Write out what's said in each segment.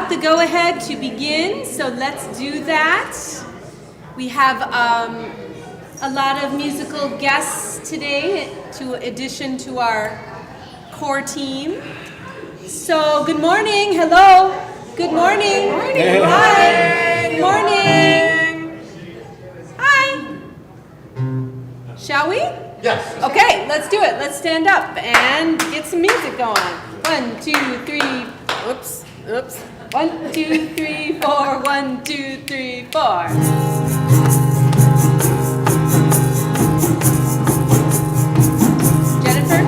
got the go-ahead to begin, so let's do that. We have a lot of musical guests today, in addition to our core team. So, good morning. Hello. Good morning. Good morning. Hi. Good morning. Hi. Shall we? Yes. Okay, let's do it. Let's stand up and get some music going. 1, 2, 3. Oops. 1, 2, 3, 4. 1, 2, 3, 4. Jennifer?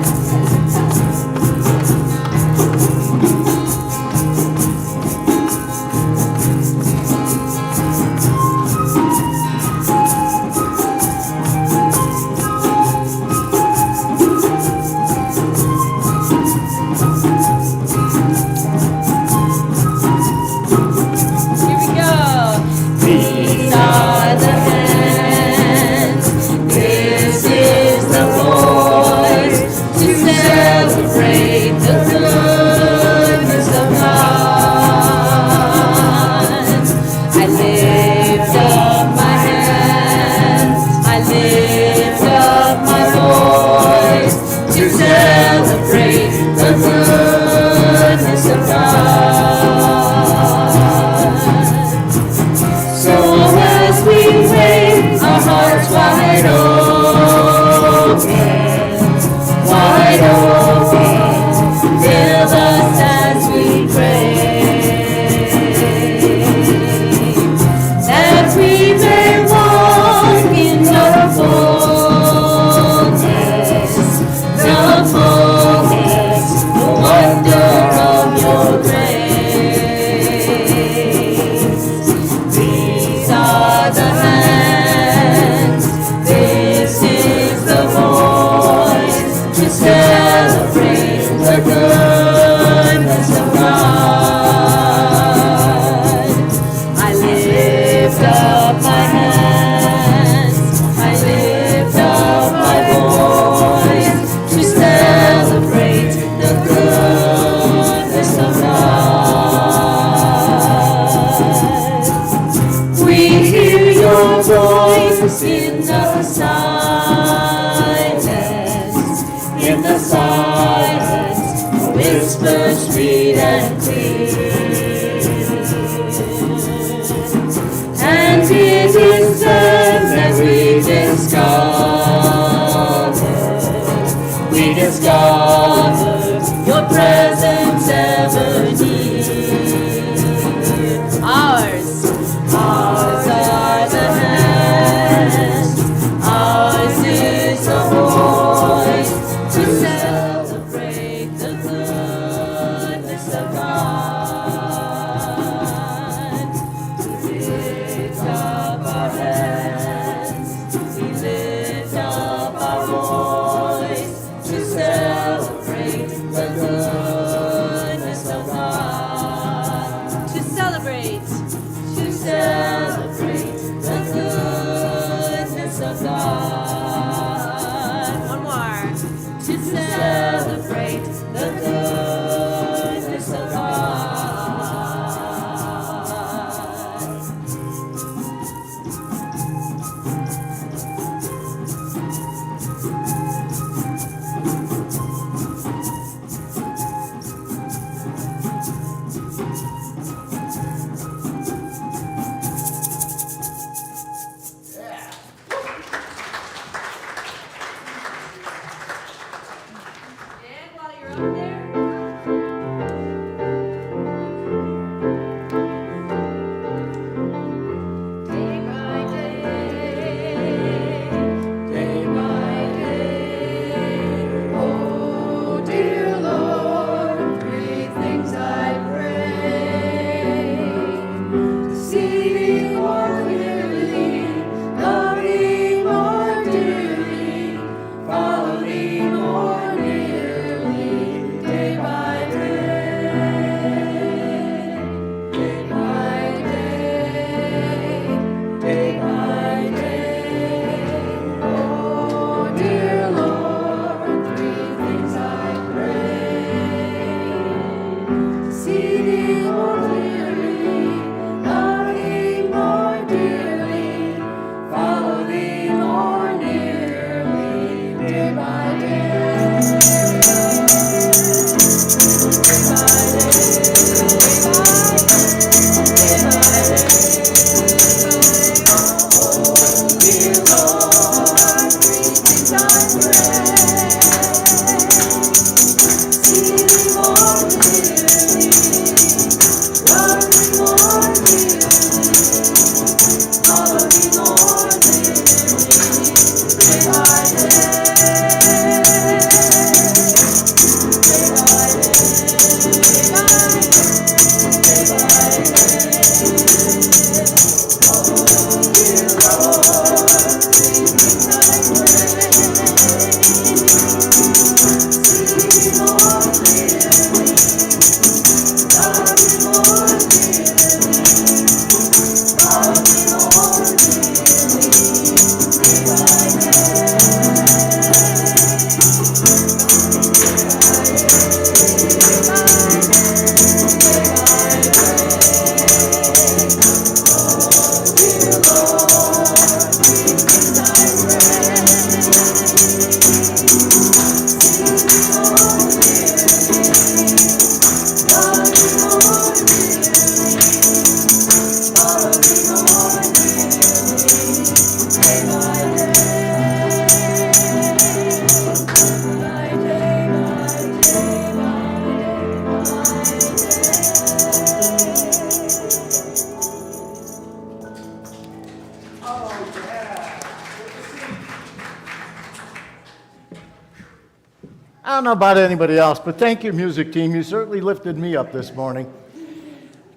I don't know about anybody else, but thank you, music team. You certainly lifted me up this morning.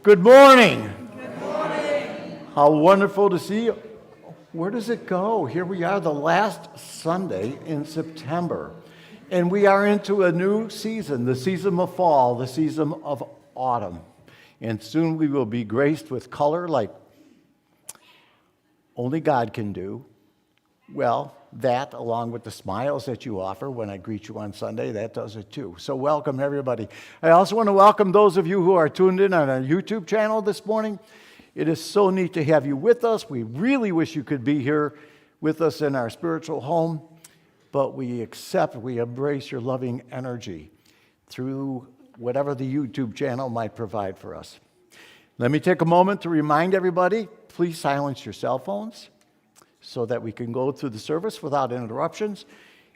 Good morning. Good morning. How wonderful to see you. Where does it go? Here we are, the last Sunday in September. And we are into a new season, the season of fall, the season of autumn. And soon we will be graced with color like only God can do. Well, that, along with the smiles that you offer when I greet you on Sunday, that does it too. So welcome, everybody. I also want to welcome those of you who are tuned in on our YouTube channel this morning. It is so neat to have you with us. We really wish you could be here with us in our spiritual home, but we embrace your loving energy through whatever the YouTube channel might provide for us. Let me take a moment to remind everybody, please silence your cell phones, so that we can go through the service without interruptions.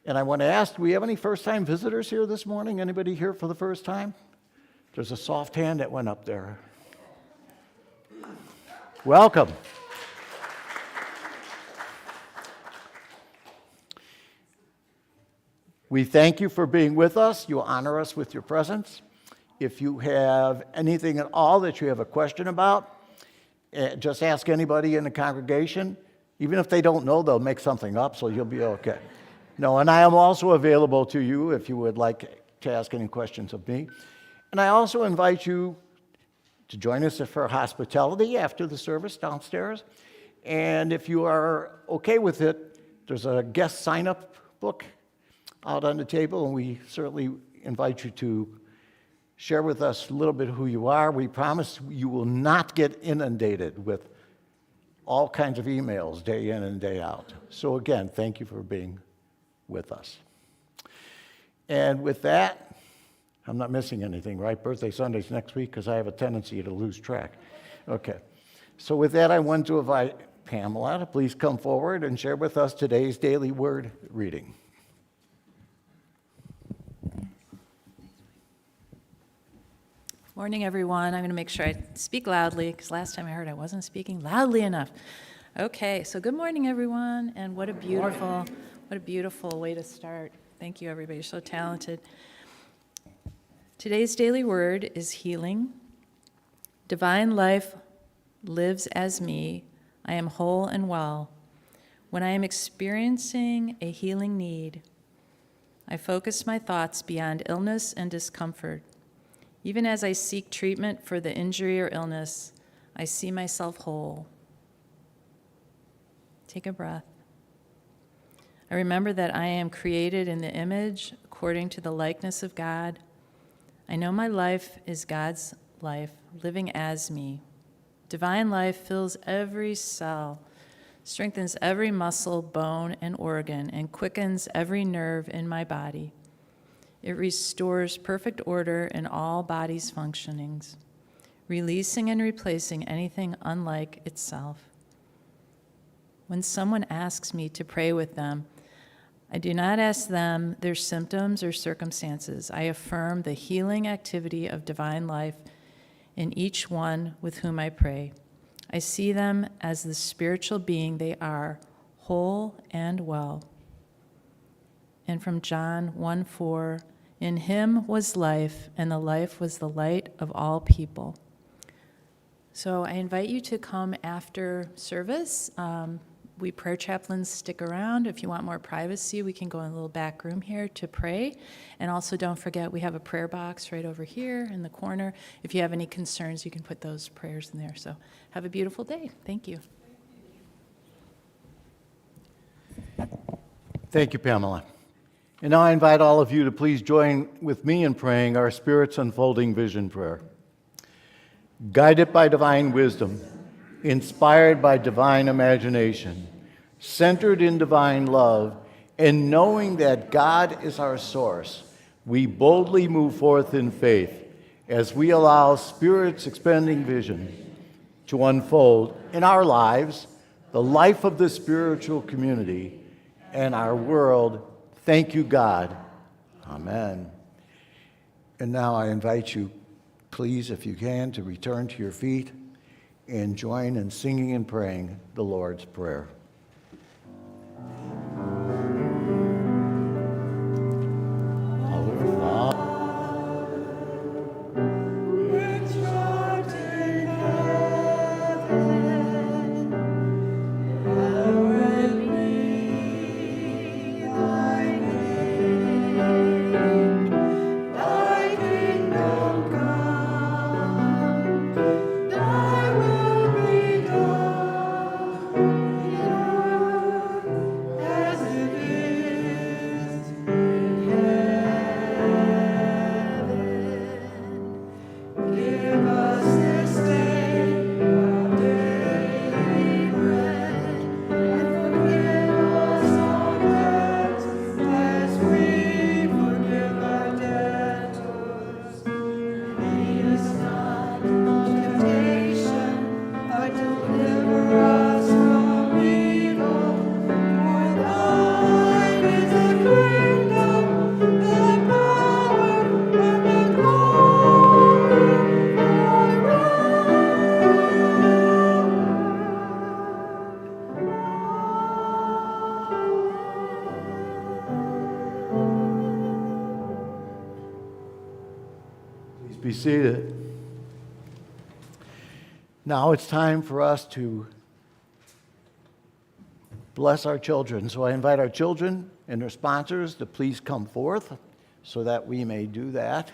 And I want to ask, do we have any first-time visitors here this morning? Anybody here for the first time? There's a soft hand that went up there. Welcome. We thank you for being with us. You honor us with your presence. If you have anything at all that you have a question about, just ask anybody in the congregation. Even if they don't know, they'll make something up, so you'll be okay. No, and I am also available to you if you would like to ask any questions of me. And I also invite you to join us for hospitality after the service downstairs. And if you are okay with it, there's a guest sign-up book out on the table, and we certainly invite you to share with us a little bit who you are. We promise you will not get inundated with all kinds of emails day in and day out. So again, thank you for being with us. And with that, I'm not missing anything, right? Birthday Sunday's next week because I have a tendency to lose track. Okay. So with that, I want to invite Pamela to please come forward and share with us today's daily word reading. Morning, everyone. I'm going to make sure I speak loudly because last time I heard I wasn't speaking loudly enough. Okay, so good morning, everyone, and what a beautiful way to start. Thank you, everybody. You're so talented. Today's daily word is healing. Divine life lives as me. I am whole and well. When I am experiencing a healing need, I focus my thoughts beyond illness and discomfort. Even as I seek treatment for the injury or illness, I see myself whole. Take a breath. I remember that I am created in the image according to the likeness of God. I know my life is God's life, living as me. Divine life fills every cell, strengthens every muscle, bone, and organ, and quickens every nerve in my body. It restores perfect order in all body's functionings, releasing and replacing anything unlike itself. When someone asks me to pray with them, I do not ask them their symptoms or circumstances. I affirm the healing activity of divine life in each one with whom I pray. I see them as the spiritual being they are, whole and well. And from John 1:4, in him was life, and the life was the light of all people. So I invite you to come after service. We prayer chaplains stick around. If you want more privacy, we can go in a little back room here to pray. And also don't forget, we have a prayer box right over here in the corner. If you have any concerns, you can put those prayers in there. So have a beautiful day. Thank you. Thank you, Pamela. And now I invite all of you to please join with me in praying our Spirit's unfolding vision prayer. Guided by divine wisdom, inspired by divine imagination, centered in divine love, and knowing that God is our source, we boldly move forth in faith as we allow Spirit's expanding vision to unfold in our lives, the life of the spiritual community, and our world. Thank you, God. Amen. And now I invite you, please, if you can, to return to your feet and join in singing and praying the Lord's Prayer. Our Father, which art in heaven, hallowed be thy name. Thy kingdom come, thy will be done in earth as it is in heaven. Give us this day our daily bread, and forgive us our debts as we forgive our debtors. Lead us not into temptation, but deliver us from evil. For thine is the kingdom, the power, and the glory forever. Please be seated. Now it's time for us to bless our children. So I invite our children and their sponsors to please come forth so that we may do that.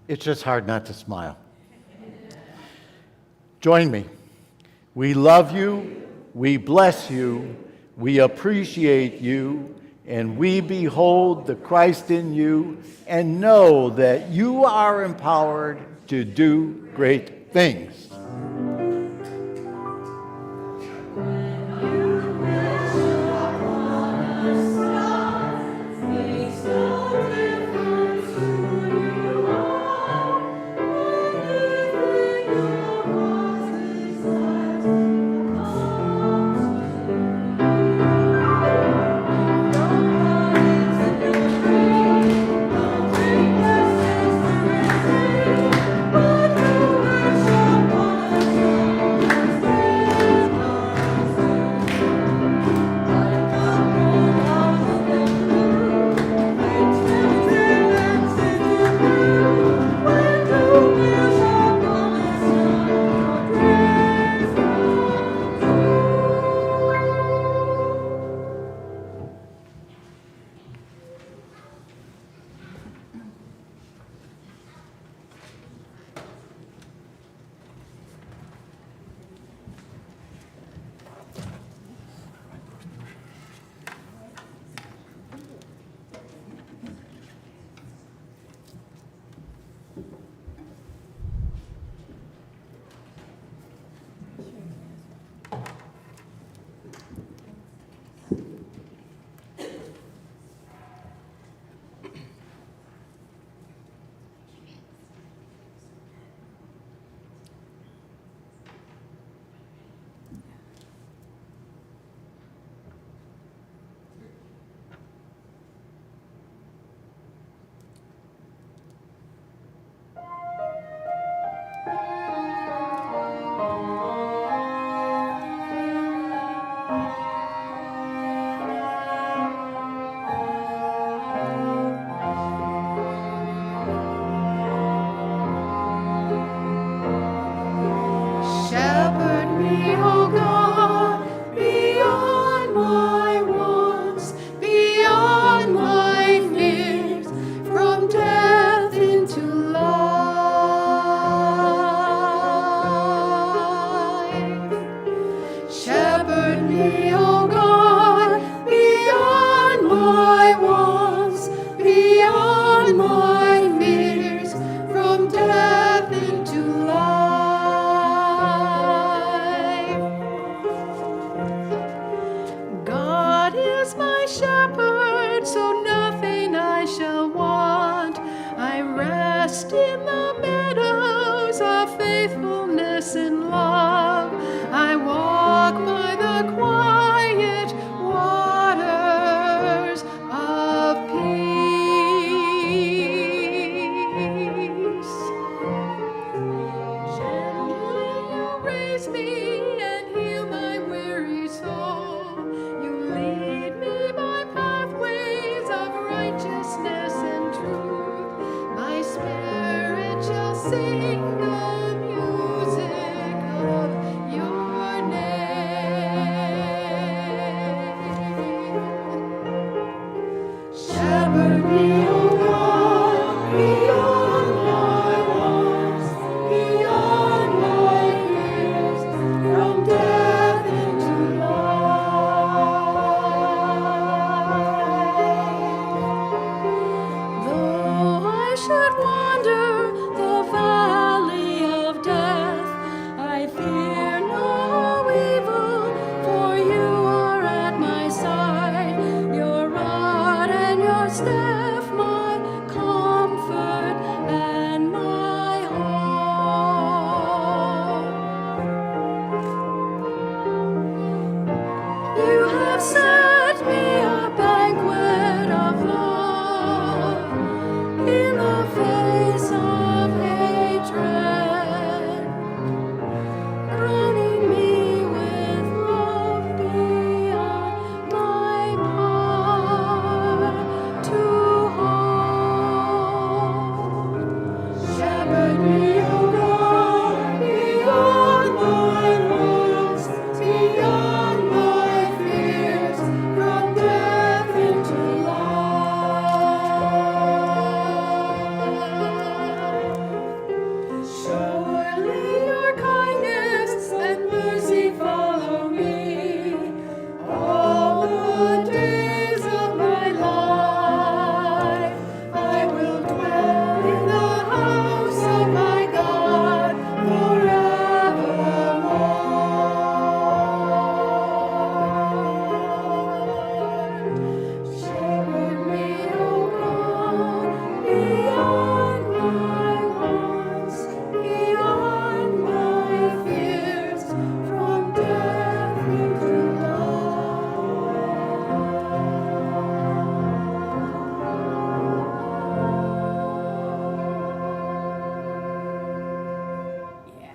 It's just hard not to smile. Join me. We love you, we bless you, we appreciate you, and we behold the Christ in you and know that you are empowered to do great things. But you worship rest in the meadows of faithfulness and love. I walk by the quiet waters of peace. Gently you raise me and heal my weary soul. You lead me by pathways of righteousness and truth. My spirit shall sing the music of your name. Shepherd me, O God, beyond my wants, beyond my fears, from death into life. Though I should wander the valley of death, I fear no evil, for you are at my side. Your rod and your staff, my comfort and my hope. You have set me a banquet of love in the face of hatred, crowning me with love beyond my power to hold. Shepherd me, O God, beyond my wants, beyond my fears, from death into life. Surely your kindness and mercy follow me all the days of my life. I will dwell in the house of my God forevermore. Shepherd me, O God, beyond my wants, beyond my fears, from death into life. Yeah.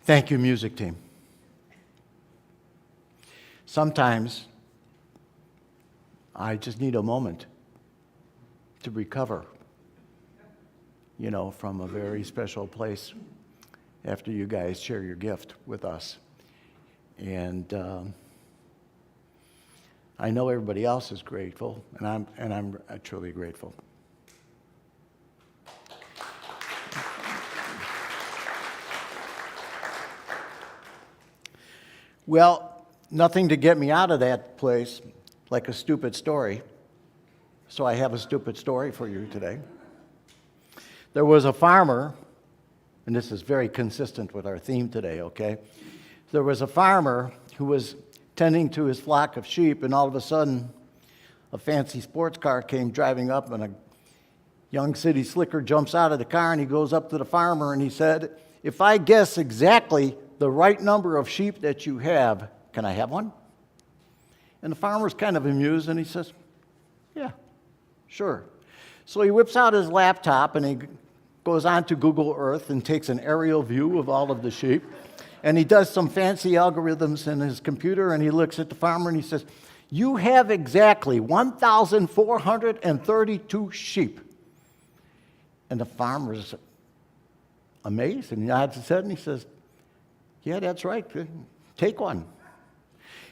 Thank you, music team. Sometimes I just need a moment to recover, from a very special place after you guys share your gift with us. And I know everybody else is grateful, and I'm truly grateful. Well, nothing to get me out of that place like a stupid story. So I have a stupid story for you today. There was a farmer, and this is very consistent with our theme today, okay? There was a farmer who was tending to his flock of sheep, and all of a sudden, a fancy sports car came driving up, and a young city slicker jumps out of the car, and he goes up to the farmer, and he said, "If I guess exactly the right number of sheep that you have, can I have one?" And the farmer's kind of amused, and he says, "Yeah, sure." So he whips out his laptop, and he goes on to Google Earth and takes an aerial view of all of the sheep. And he does some fancy algorithms in his computer, and he looks at the farmer, and he says, "You have exactly 1,432 sheep." And the farmer's amazed and nods his head and he says, yeah, that's right. Take one.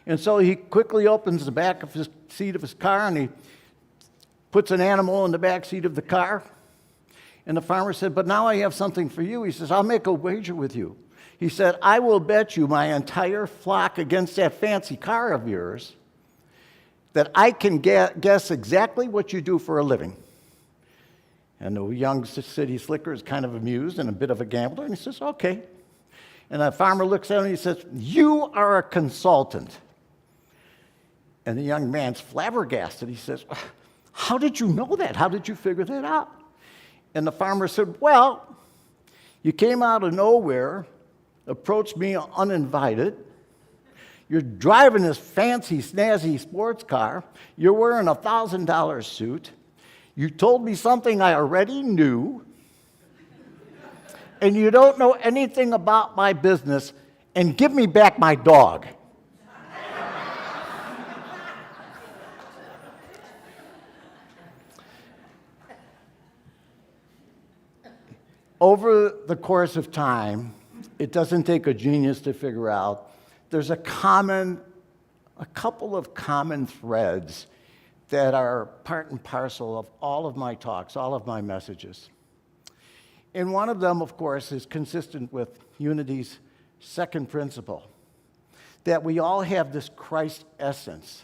And so he quickly opens the back of his seat of his car and he puts an animal in the back seat of the car. And the farmer said, but now I have something for you. He says, I'll make a wager with you. He said, I will bet you my entire flock against that fancy car of yours that I can guess exactly what you do for a living. And the young city slicker is kind of amused and a bit of a gambler, and he says, okay. And the farmer looks at him and he says, you are a consultant. And the young man's flabbergasted. He says, how did you know that? How did you figure that out? And the farmer said, well, you came out of nowhere, approached me uninvited. You're driving this fancy, snazzy sports car. You're wearing a $1,000 suit. You told me something I already knew. And you don't know anything about my business. And give me back my dog. Over the course of time, it doesn't take a genius to figure out there's a couple of common threads that are part and parcel of all of my talks, all of my messages. And one of them, of course, is consistent with Unity's second principle, that we all have this Christ essence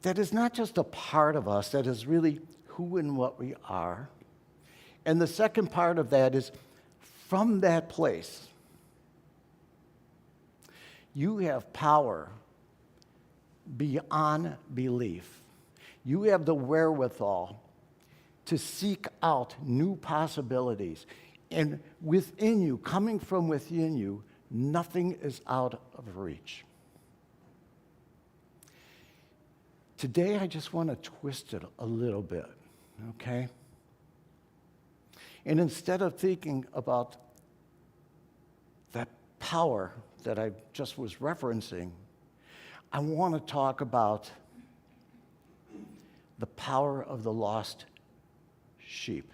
that is not just a part of us, that is really who and what we are. And the second part of that is from that place, you have power beyond belief. You have the wherewithal to seek out new possibilities. And within you, coming from within you, nothing is out of reach. Today, I just want to twist it a little bit, okay? And instead of thinking about that power that I just was referencing, I want to talk about the power of the lost sheep.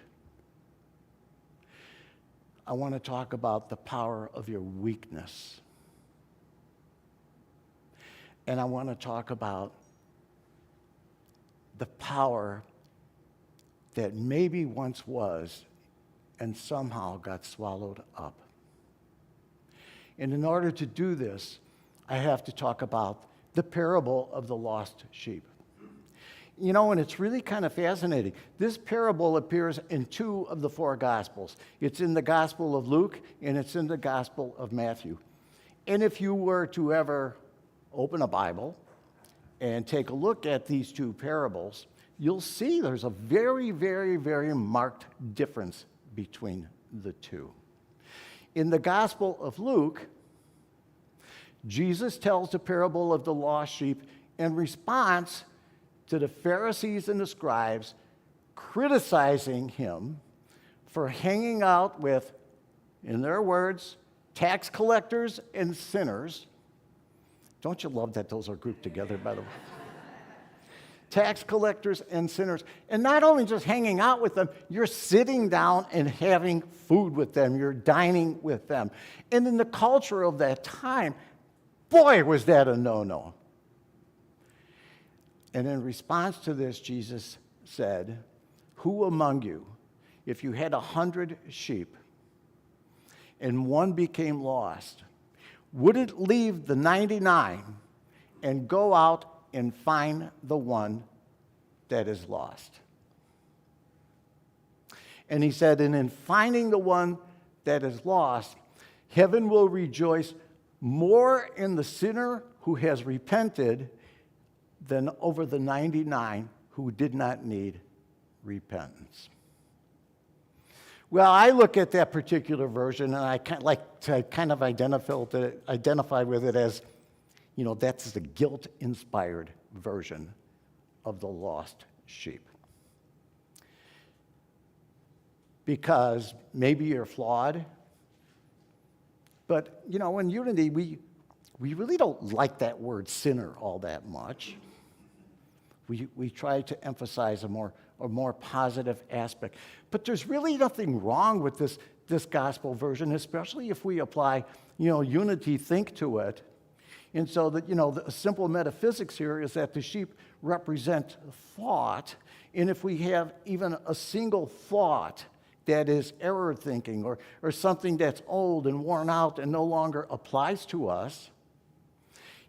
I want to talk about the power of your weakness. And I want to talk about the power that maybe once was and somehow got swallowed up. And in order to do this, I have to talk about the parable of the lost sheep. You know, and it's really kind of fascinating. This parable appears in 2 of the 4 Gospels. It's in the Gospel of Luke, and it's in the Gospel of Matthew. And if you were to ever open a Bible and take a look at these 2 parables, you'll see there's a very, very, very marked difference between the 2. In the Gospel of Luke, Jesus tells the parable of the lost sheep in response to the Pharisees and the scribes criticizing him for hanging out with, in their words, tax collectors and sinners. Don't you love that those are grouped together, by the way? Tax collectors and sinners. And not only just hanging out with them, you're sitting down and having food with them. You're dining with them. And in the culture of that time, boy, was that a no-no. And in response to this, Jesus said, who among you, if you had 100 sheep and one became lost, wouldn't leave the 99 and go out and find the one that is lost? And he said, and in finding the one that is lost, heaven will rejoice more in the sinner who has repented than over the 99 who did not need repentance. Well, I look at that particular version and I kind of identify with it as, you know, that's the guilt-inspired version of the lost sheep. Because maybe you're flawed, but, you know, in Unity, we really don't like that word sinner all that much. We try to emphasize a more or more positive aspect. But there's really nothing wrong with this gospel version, especially if we apply, unity think to it. And so that, the simple metaphysics here is that the sheep represent thought. And if we have even a single thought that is error thinking or something that's old and worn out and no longer applies to us,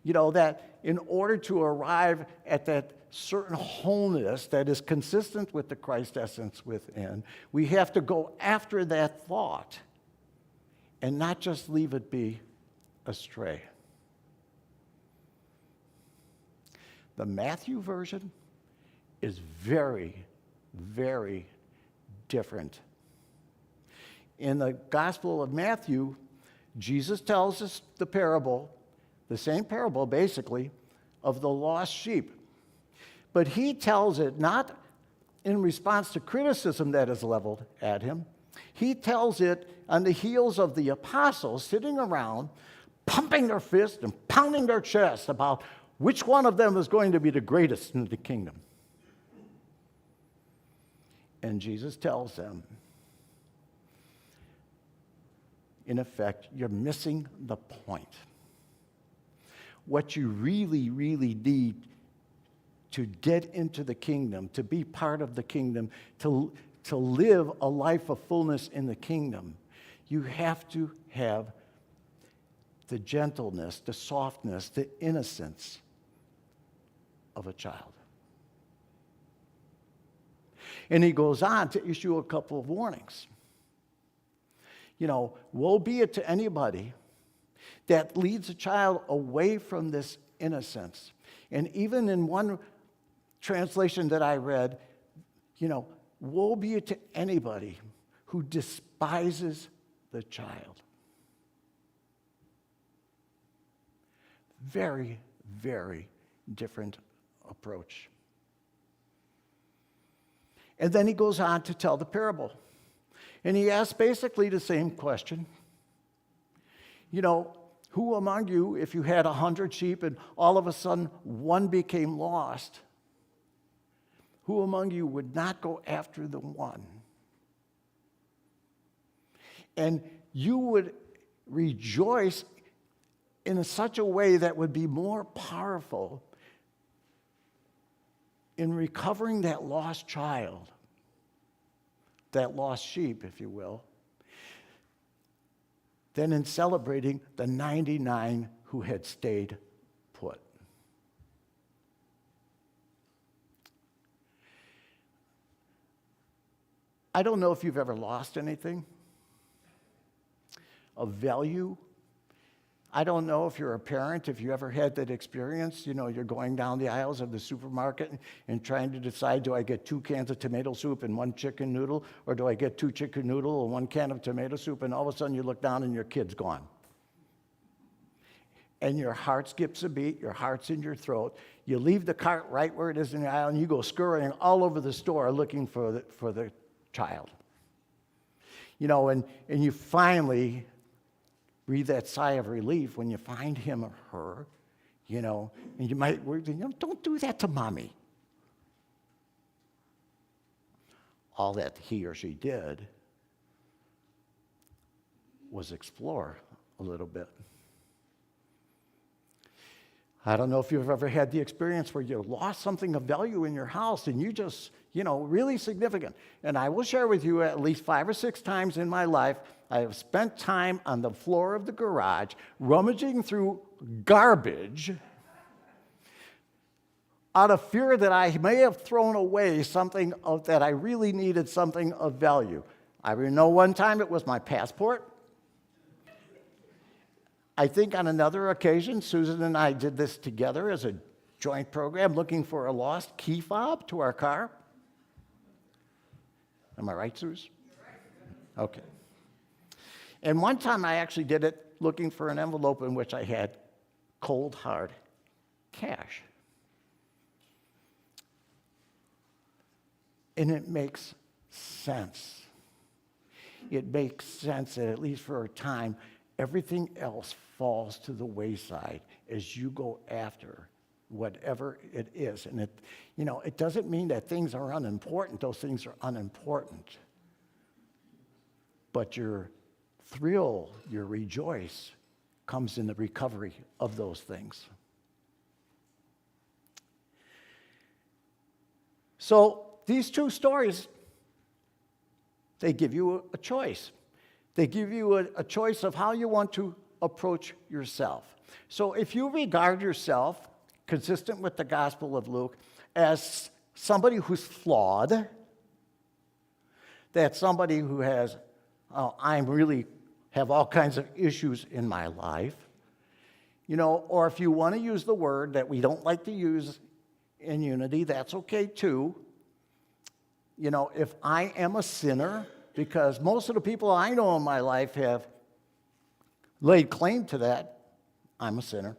that in order to arrive at that certain wholeness that is consistent with the Christ essence within, we have to go after that thought and not just leave it be astray. The Matthew version is very, very different. In the Gospel of Matthew, Jesus tells us the same parable basically, of the lost sheep. But he tells it not in response to criticism that is leveled at him. He tells it on the heels of the apostles sitting around, pumping their fists and pounding their chests about which one of them is going to be the greatest in the kingdom. And Jesus tells them, in effect, you're missing the point. What you really, really need to get into the kingdom, to be part of the kingdom, to live a life of fullness in the kingdom, you have to have the gentleness, the softness, the innocence of a child. And he goes on to issue a couple of warnings. Woe be it to anybody that leads a child away from this innocence. And even in one translation that I read, woe be it to anybody who despises the child. Very, very different approach. And then he goes on to tell the parable. And he asks basically the same question. Who among you, if you had 100 sheep and all of a sudden one became lost, who among you would not go after the one? And you would rejoice in such a way that would be more powerful in recovering that lost child, that lost sheep, if you will, than in celebrating the 99 who had stayed put. I don't know if you've ever lost anything of value. I don't know if you're a parent, if you ever had that experience. You're going down the aisles of the supermarket and trying to decide, do I get 2 cans of tomato soup and 1 chicken noodle, or do I get 2 chicken noodle and 1 can of tomato soup, and all of a sudden you look down and your kid's gone. And your heart skips a beat, your heart's in your throat. You leave the cart right where it is in the aisle, and you go scurrying all over the store looking for the child. And you finally breathe that sigh of relief when you find him or her, and you might, don't do that to mommy. All that he or she did was explore a little bit. I don't know if you've ever had the experience where you lost something of value in your house and you just, really significant. And I will share with you at least 5 or 6 times in my life, I have spent time on the floor of the garage rummaging through garbage out of fear that I may have thrown away something that I really needed, something of value. I know one time it was my passport. I think on another occasion, Susan and I did this together as a joint program, looking for a lost key fob to our car. Am I right, Suze? Okay. And one time I actually did it looking for an envelope in which I had cold, hard cash. And it makes sense. It makes sense that at least for a time, everything else falls to the wayside as you go after whatever it is. And it doesn't mean that things are unimportant. Those things are unimportant. But your thrill, your rejoice, comes in the recovery of those things. So these two stories, they give you a choice. They give you a choice of how you want to approach yourself. So if you regard yourself, consistent with the Gospel of Luke, as somebody who's flawed, that somebody who has, I really have all kinds of issues in my life, or if you want to use the word that we don't like to use in unity, that's okay too. If I am a sinner, because most of the people I know in my life have laid claim to that, I'm a sinner.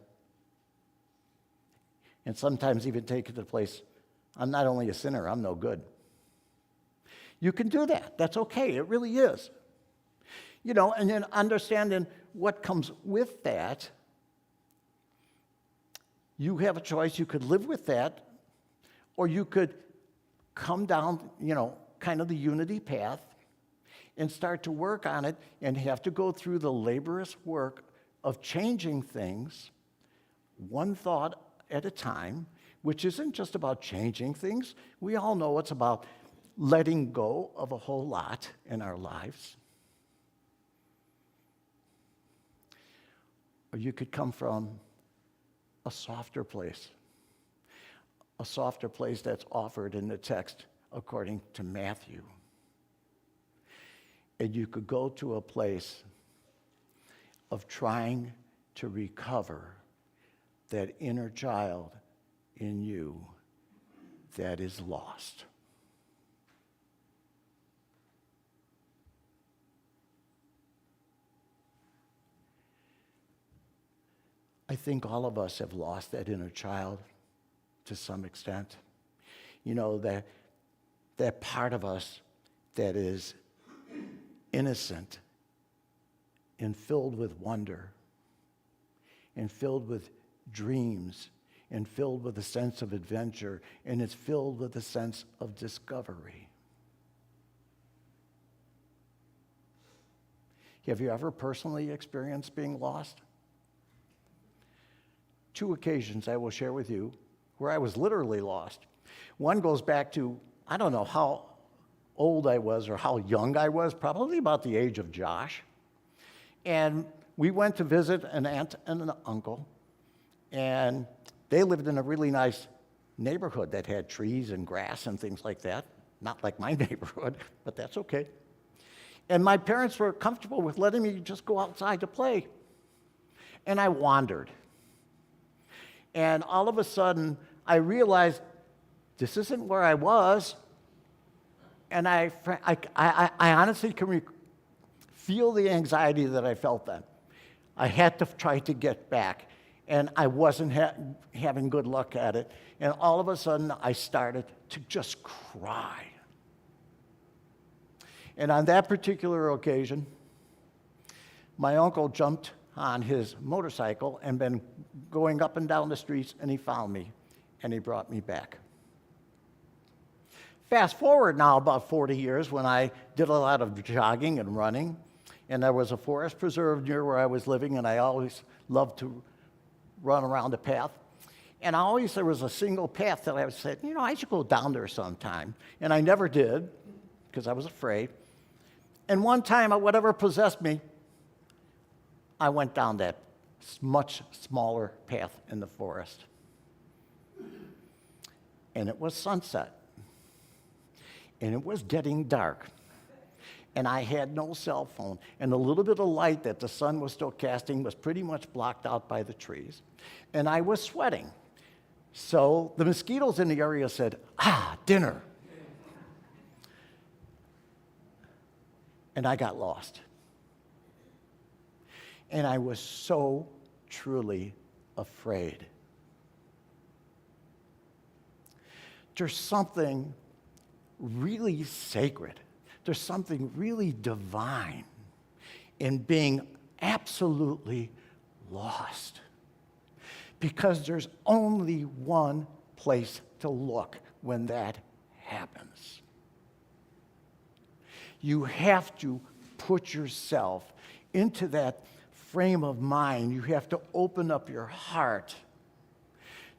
And sometimes even take it to the place, I'm not only a sinner, I'm no good. You can do that. That's okay. It really is. And then understanding what comes with that, you have a choice. You could live with that, or you could come down, kind of the unity path and start to work on it and have to go through the laborious work of changing things one thought at a time, which isn't just about changing things. We all know it's about letting go of a whole lot in our lives. Or you could come from a softer place that's offered in the text according to Matthew. And you could go to a place of trying to recover that inner child in you that is lost. I think all of us have lost that inner child to some extent. That part of us that is innocent and filled with wonder and filled with dreams and filled with a sense of adventure, and it's filled with a sense of discovery. Have you ever personally experienced being lost? 2 occasions I will share with you where I was literally lost. One goes back to, I don't know how old I was or how young I was, probably about the age of Josh. And we went to visit an aunt and an uncle, and they lived in a really nice neighborhood that had trees and grass and things like that. Not like my neighborhood, but that's okay. And my parents were comfortable with letting me just go outside to play. And I wandered. And all of a sudden, I realized this isn't where I was. And I honestly can feel the anxiety that I felt then. I had to try to get back, and I wasn't having good luck at it. And all of a sudden, I started to just cry. And on that particular occasion, my uncle jumped on his motorcycle and been going up and down the streets, and he found me, and he brought me back. Fast forward now about 40 years when I did a lot of jogging and running, and there was a forest preserve near where I was living, and I always loved to run around the path. And there was a single path that I said, I should go down there sometime. And I never did, because I was afraid. And one time, whatever possessed me, I went down that much smaller path in the forest. And it was sunset. And it was getting dark. And I had no cell phone. And the little bit of light that the sun was still casting was pretty much blocked out by the trees. And I was sweating. So the mosquitoes in the area said, dinner. And I got lost. And I was so truly afraid. There's something really sacred. There's something really divine in being absolutely lost. because there's only one place to look when that happens. You have to put yourself into that frame of mind. You have to open up your heart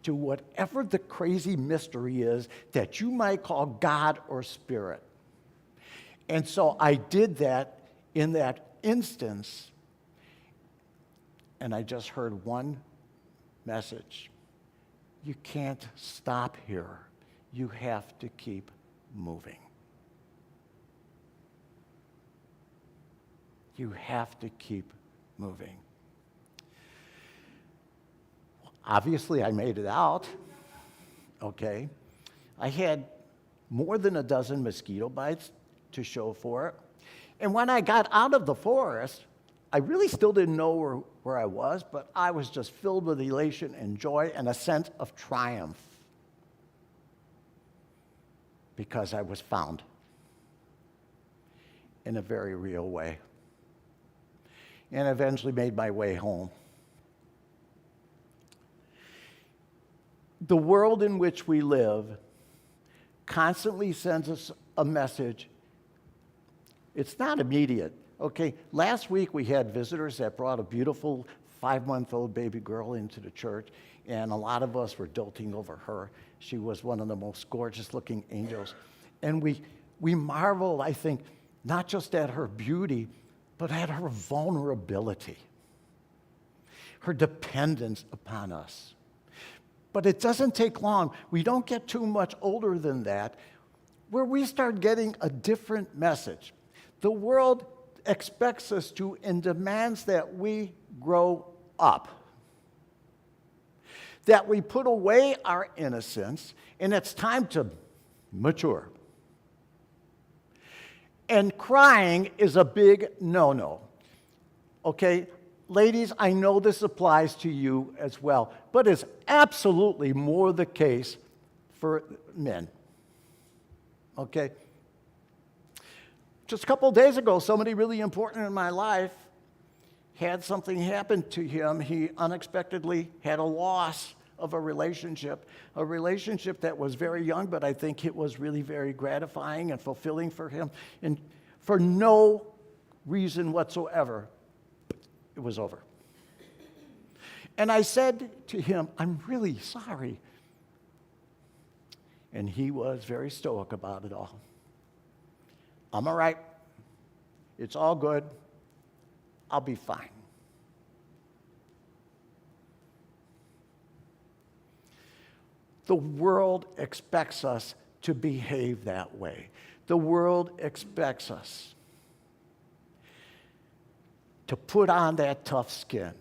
to whatever the crazy mystery is that you might call God or Spirit. And so I did that in that instance, and I just heard one message. You can't stop here. You have to keep moving. You have to keep moving. Obviously, I made it out, okay? I had more than a dozen mosquito bites to show for it. And when I got out of the forest, I really still didn't know where I was, but I was just filled with elation and joy and a sense of triumph because I was found in a very real way. And eventually made my way home. The world in which we live constantly sends us a message. It's not immediate, okay? Last week we had visitors that brought a beautiful 5-month-old baby girl into the church, and a lot of us were doting over her. She was one of the most gorgeous-looking angels. And we marveled, I think, not just at her beauty, but at her vulnerability, her dependence upon us. But it doesn't take long. We don't get too much older than that, where we start getting a different message. The world expects us to and demands that we grow up, that we put away our innocence, and it's time to mature. And crying is a big no-no. Okay, ladies, I know this applies to you as well, but it's absolutely more the case for men. Okay? Just a couple of days ago, somebody really important in my life had something happen to him. He unexpectedly had a loss of a relationship that was very young, but I think it was really very gratifying and fulfilling for him. And for no reason whatsoever, it was over. And I said to him, I'm really sorry. And he was very stoic about it all. I'm all right. It's all good. I'll be fine. The world expects us to behave that way. The world expects us to put on that tough skin.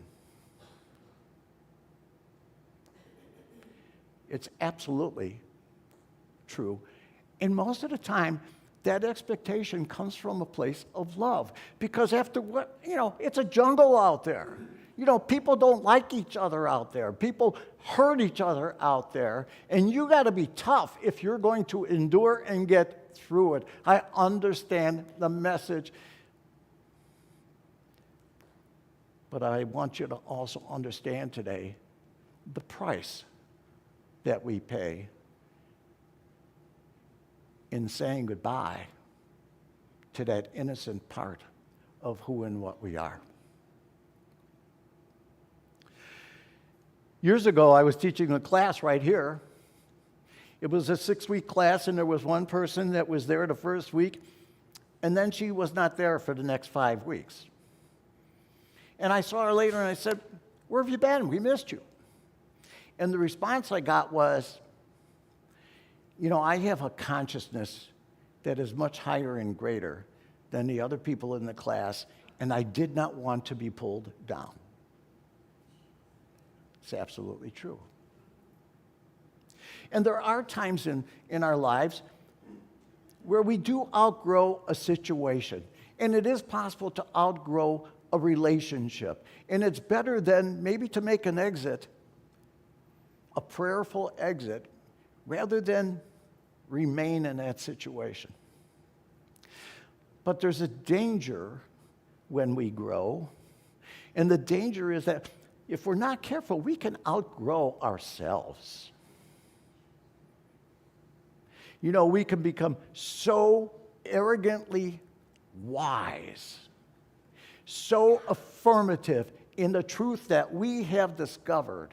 It's absolutely true. And most of the time, that expectation comes from a place of love. Because after what, it's a jungle out there. People don't like each other out there. People hurt each other out there. And you got to be tough if you're going to endure and get through it. I understand the message. But I want you to also understand today the price that we pay in saying goodbye to that innocent part of who and what we are. Years ago, I was teaching a class right here. It was a 6-week class, and there was one person that was there the first week, and then she was not there for the next 5 weeks. And I saw her later, and I said, where have you been? We missed you. And the response I got was, I have a consciousness that is much higher and greater than the other people in the class, and I did not want to be pulled down. It's absolutely true. And there are times in our lives where we do outgrow a situation. And it is possible to outgrow a relationship. And it's better than maybe to make an exit, a prayerful exit, rather than remain in that situation. But there's a danger when we grow. And the danger is that if we're not careful, we can outgrow ourselves. You know, we can become so arrogantly wise, so affirmative in the truth that we have discovered,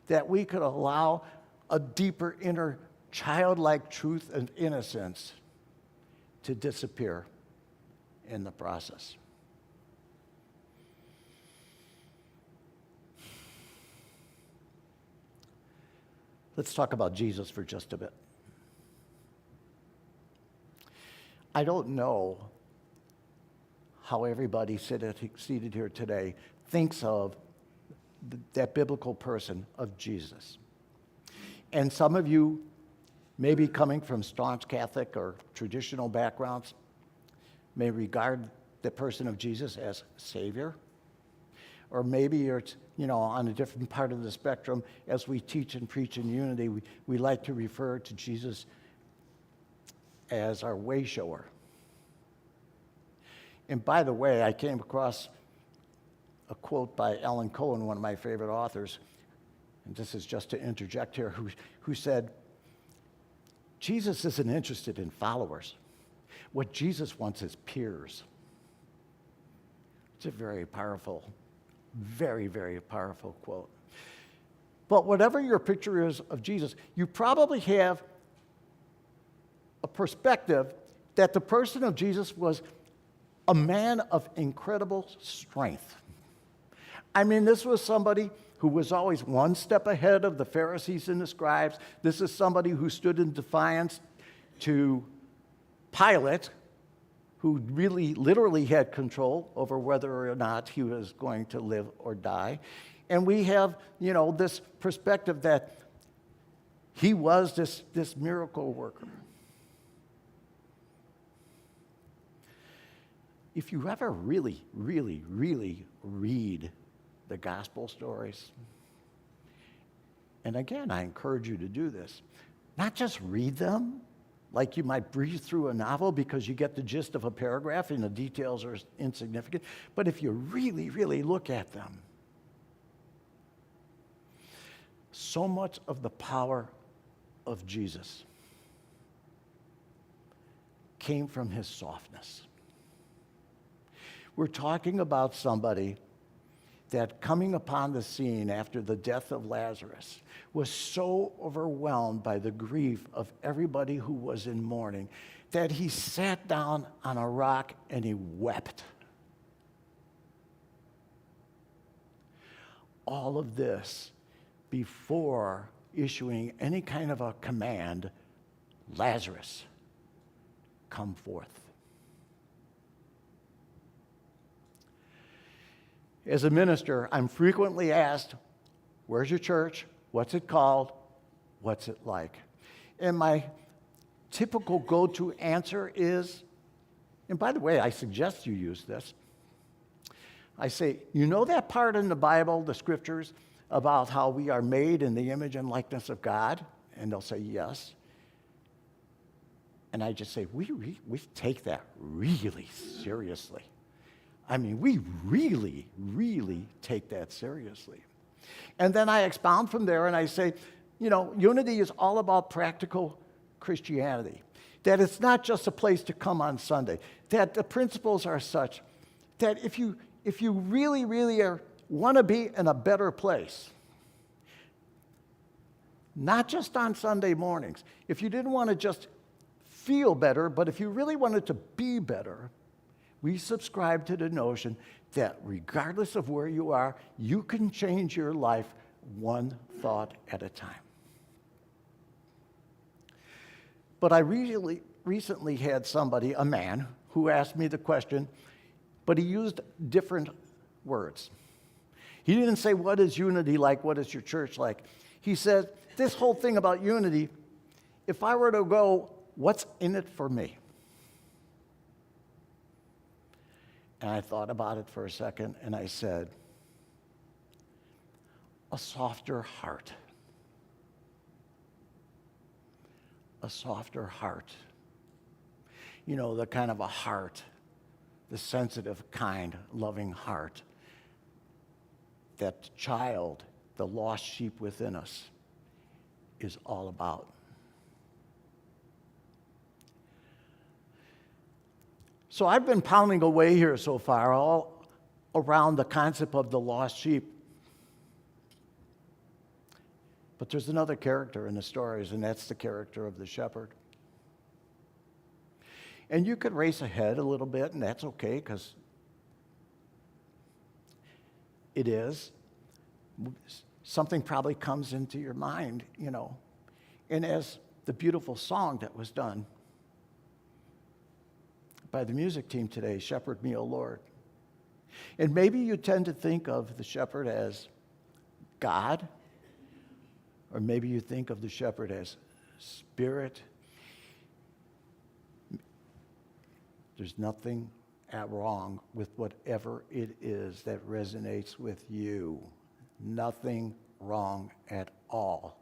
that we could allow a deeper inner childlike truth and innocence to disappear in the process. Let's talk about Jesus for just a bit. I don't know how everybody seated here today thinks of that biblical person of Jesus. And some of you, maybe coming from staunch Catholic or traditional backgrounds, may regard the person of Jesus as Savior. Or maybe you're, on a different part of the spectrum. As we teach and preach in unity, we like to refer to Jesus as our way shower. And by the way, I came across a quote by Alan Cohen, one of my favorite authors, and this is just to interject here, who said, Jesus isn't interested in followers. What Jesus wants is peers. It's a very powerful, very, very powerful quote. But whatever your picture is of Jesus, you probably have a perspective that the person of Jesus was a man of incredible strength. I mean, this was somebody who was always one step ahead of the Pharisees and the scribes. This is somebody who stood in defiance to Pilate, who really literally had control over whether or not he was going to live or die. And we have, this perspective that he was this miracle worker. If you ever really, really, really read the gospel stories, and again, I encourage you to do this, not just read them like you might breeze through a novel because you get the gist of a paragraph and the details are insignificant, but if you really, really look at them, so much of the power of Jesus came from his softness. We're talking about somebody that coming upon the scene after the death of Lazarus was so overwhelmed by the grief of everybody who was in mourning that he sat down on a rock and he wept. All of this before issuing any kind of a command, Lazarus, come forth. As a minister, I'm frequently asked, where's your church? What's it called? What's it like? And my typical go-to answer is, and by the way, I suggest you use this. I say, you know that part in the Bible, the scriptures, about how we are made in the image and likeness of God? And they'll say, yes. And I just say, we take that really seriously. I mean, we really, really take that seriously. And then I expound from there and I say, unity is all about practical Christianity. That it's not just a place to come on Sunday. That the principles are such that if you really, really want to be in a better place, not just on Sunday mornings, if you didn't want to just feel better, but if you really wanted to be better, we subscribe to the notion that regardless of where you are, you can change your life one thought at a time. But I recently had somebody, a man, who asked me the question, but he used different words. He didn't say, what is unity like? What is your church like? He said, this whole thing about unity, if I were to go, what's in it for me? And I thought about it for a second, and I said, a softer heart. A softer heart. The kind of a heart, the sensitive, kind, loving heart that child, the lost sheep within us, is all about. So I've been pounding away here so far all around the concept of the lost sheep. But there's another character in the stories, and that's the character of the shepherd. And you could race ahead a little bit, and that's okay, because it is. Something probably comes into your mind, you know. And as the beautiful song that was done by the music team today, Shepherd Me, O Lord. And maybe you tend to think of the shepherd as God, or maybe you think of the shepherd as spirit. There's nothing wrong with whatever it is that resonates with you. Nothing wrong at all.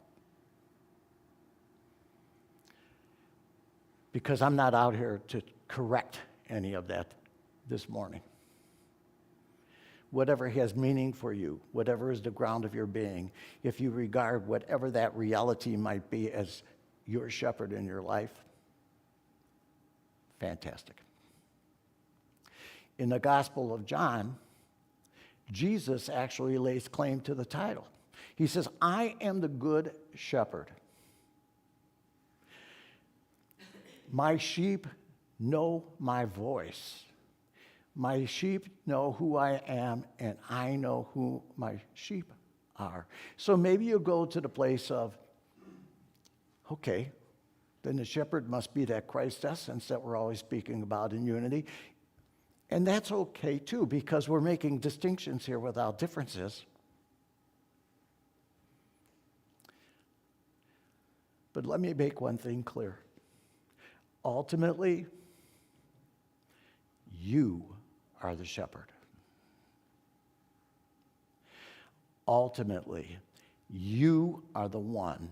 Because I'm not out here to correct any of that this morning. Whatever has meaning for you, whatever is the ground of your being, if you regard whatever that reality might be as your shepherd in your life, fantastic. In the Gospel of John, Jesus actually lays claim to the title. He says, I am the good shepherd. My sheep know my voice. My sheep know who I am, and I know who my sheep are. So maybe you go to the place of, okay, then the shepherd must be that Christ essence that we're always speaking about in unity. And that's okay too, because we're making distinctions here without differences. But let me make one thing clear. Ultimately, you are the shepherd. Ultimately, you are the one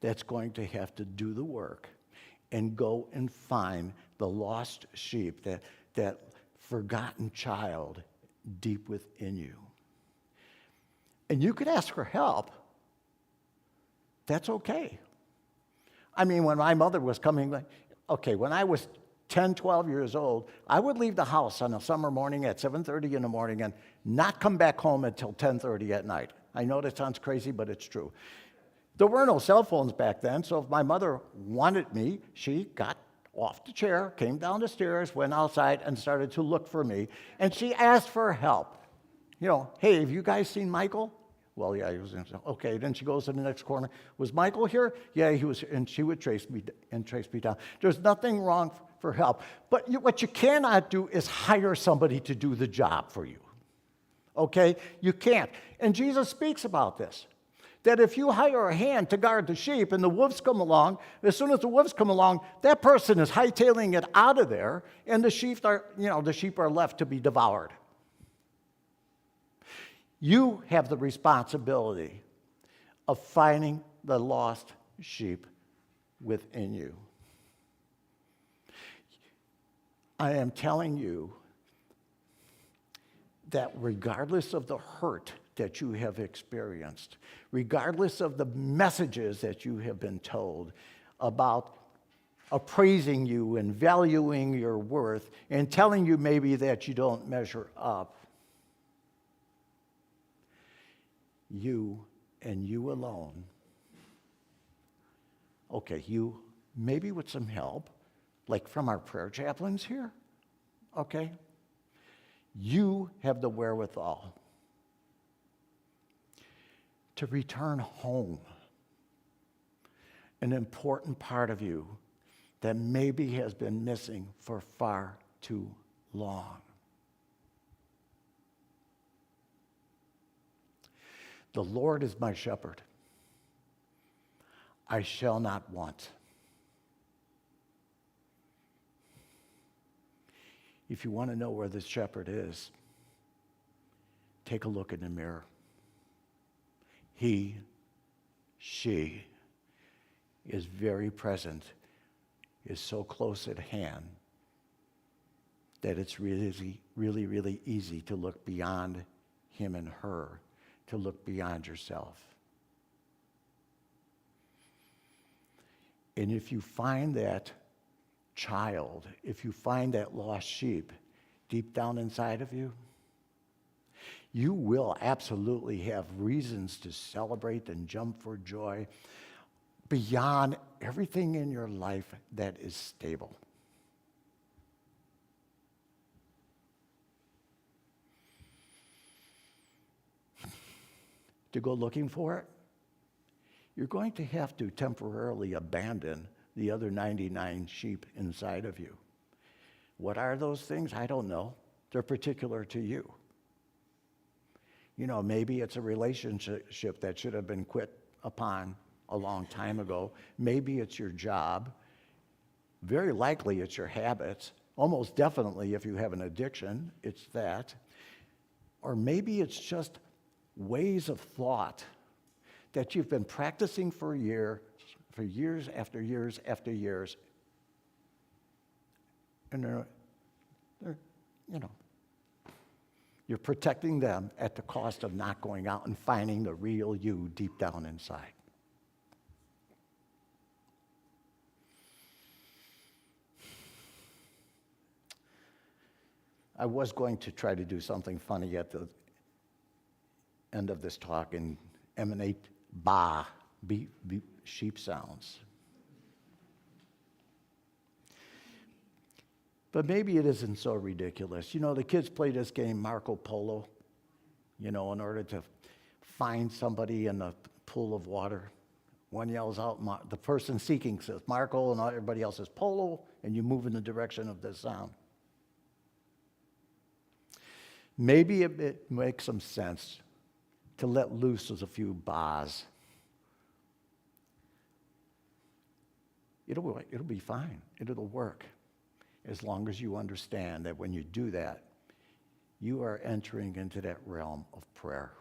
that's going to have to do the work and go and find the lost sheep, that forgotten child deep within you. And you could ask for help. That's okay. I mean, when my mother was coming, when I was 10, 12 years old, I would leave the house on a summer morning at 7:30 in the morning and not come back home until 10:30 at night. I know that sounds crazy, but it's true. There were no cell phones back then, so if my mother wanted me, she got off the chair, came down the stairs, went outside, and started to look for me. And she asked for help. You know, hey, have you guys seen Michael? Well, yeah, he was in. Okay, then she goes to the next corner. Was Michael here? Yeah, he was, and she would trace me down. There's nothing wrong for help. But what you cannot do is hire somebody to do the job for you. Okay? You can't. And Jesus speaks about this. That if you hire a hand to guard the sheep and the wolves come along, as soon as the wolves come along, that person is hightailing it out of there, and the sheep are left to be devoured. You have the responsibility of finding the lost sheep within you. I am telling you that regardless of the hurt that you have experienced, regardless of the messages that you have been told about appraising you and valuing your worth and telling you maybe that you don't measure up, you and you alone, okay, you maybe with some help, like from our prayer chaplains here, okay, you have the wherewithal to return home an important part of you that maybe has been missing for far too long. The Lord is my shepherd. I shall not want. If you want to know where this shepherd is, take a look in the mirror. He, she is very present, is so close at hand that it's really, really, really easy to look beyond him and her to look beyond yourself. And if you find that child, if you find that lost sheep deep down inside of you, you will absolutely have reasons to celebrate and jump for joy beyond everything in your life that is stable. To go looking for it, you're going to have to temporarily abandon the other 99 sheep inside of you. What are those things? I don't know. They're particular to you. You know, maybe it's a relationship that should have been quit upon a long time ago. Maybe it's your job. Very likely it's your habits. Almost definitely if you have an addiction, it's that. Or maybe it's just ways of thought that you've been practicing for years after years after years. And they're you're protecting them at the cost of not going out and finding the real you deep down inside. I was going to try to do something funny at the end of this talk and emanate beep, sheep sounds. But maybe it isn't so ridiculous. You know, the kids play this game, Marco Polo, in order to find somebody in a pool of water. One yells out, the person seeking says Marco, and everybody else says Polo, and you move in the direction of the sound. Maybe it makes some sense to let loose with a few bars. It'll be fine. It'll work. As long as you understand that when you do that, you are entering into that realm of prayer.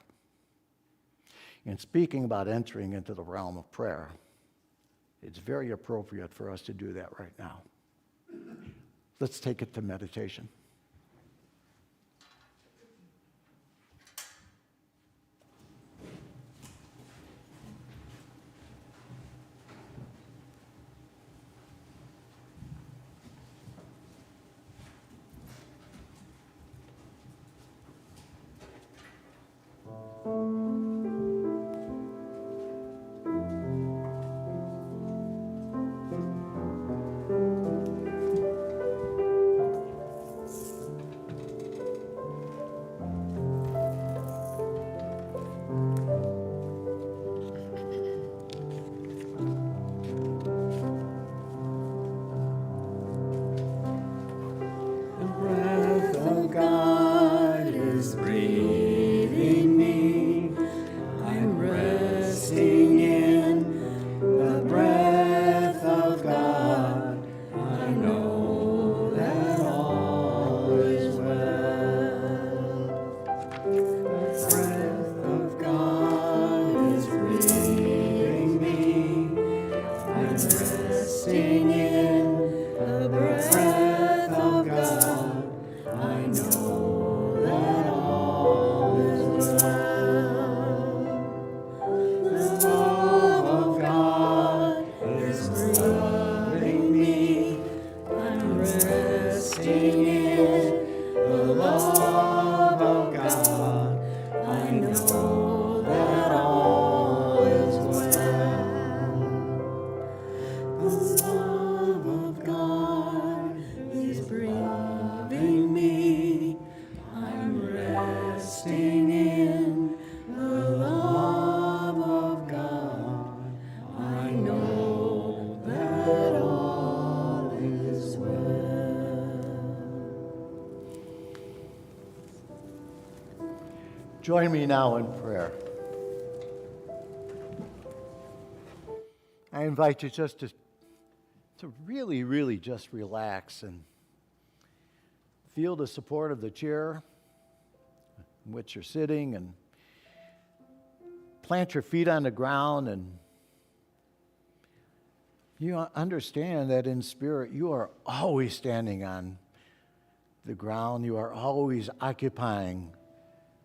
And speaking about entering into the realm of prayer, it's very appropriate for us to do that right now. Let's take it to meditation. Join me now in prayer. I invite you just to really, really just relax and feel the support of the chair in which you're sitting, and plant your feet on the ground, and you understand that in spirit you are always standing on the ground. You are always occupying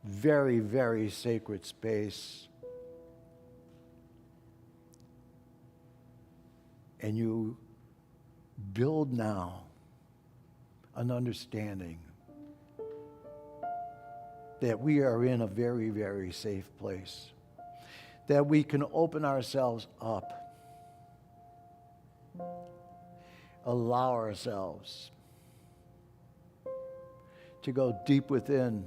very, very sacred space. And you build now an understanding that we are in a very, very safe place, that we can open ourselves up, allow ourselves to go deep within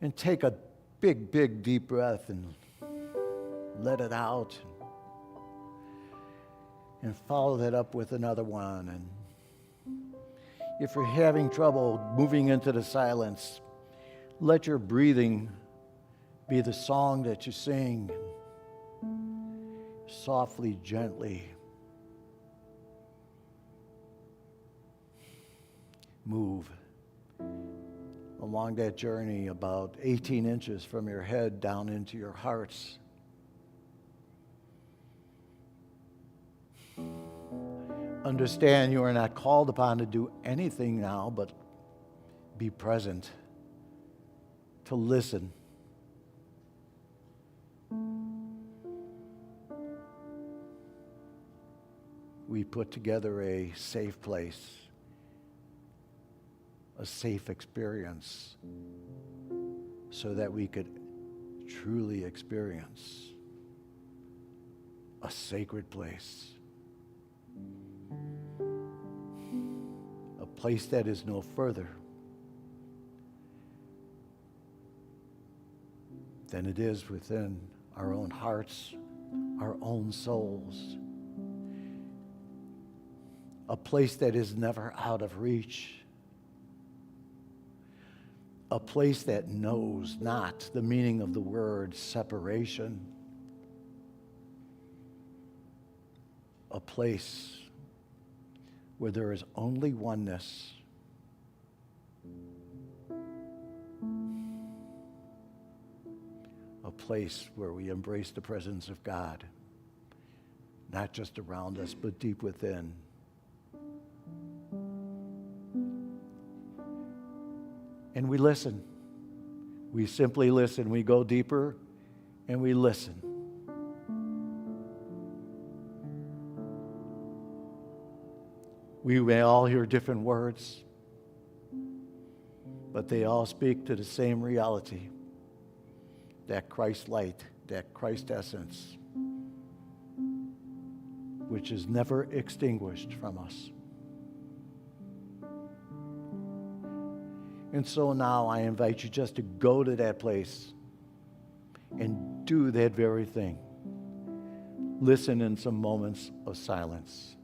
and take a big, big, deep breath and let it out and follow that up with another one. And if you're having trouble moving into the silence, let your breathing be the song that you sing softly, gently. Move along that journey about 18 inches from your head down into your hearts. Understand you are not called upon to do anything now, but be present, to listen. We put together a safe place, a safe experience, so that we could truly experience a sacred place. A place that is no further than it is within our own hearts, our own souls. A place that is never out of reach. A place that knows not the meaning of the word separation. A place where there is only oneness. A place where we embrace the presence of God, not just around us, but deep within. And we listen. We simply listen. We go deeper and we listen. We may all hear different words, but they all speak to the same reality, that Christ light, that Christ essence, which is never extinguished from us. And so now I invite you just to go to that place and do that very thing. Listen in some moments of silence.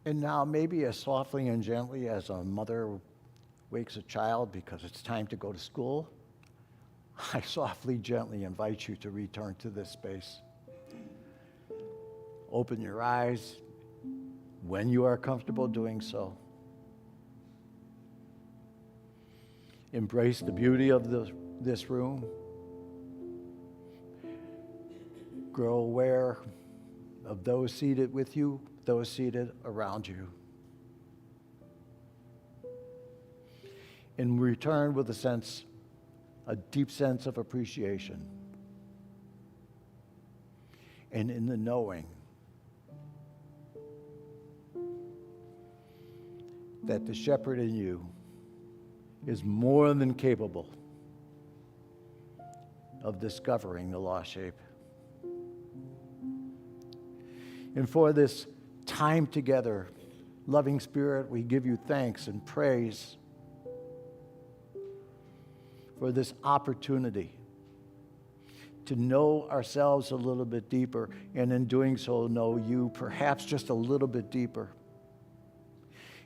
And now, maybe as softly and gently as a mother wakes a child because it's time to go to school, I softly, gently invite you to return to this space. Open your eyes when you are comfortable doing so. Embrace the beauty of this room. Grow aware of those seated with you, those seated around you. And return with a deep sense of appreciation. And in the knowing that the shepherd in you is more than capable of discovering the lost sheep. And for this time together, loving Spirit, we give you thanks and praise for this opportunity to know ourselves a little bit deeper, and in doing so, know you perhaps just a little bit deeper.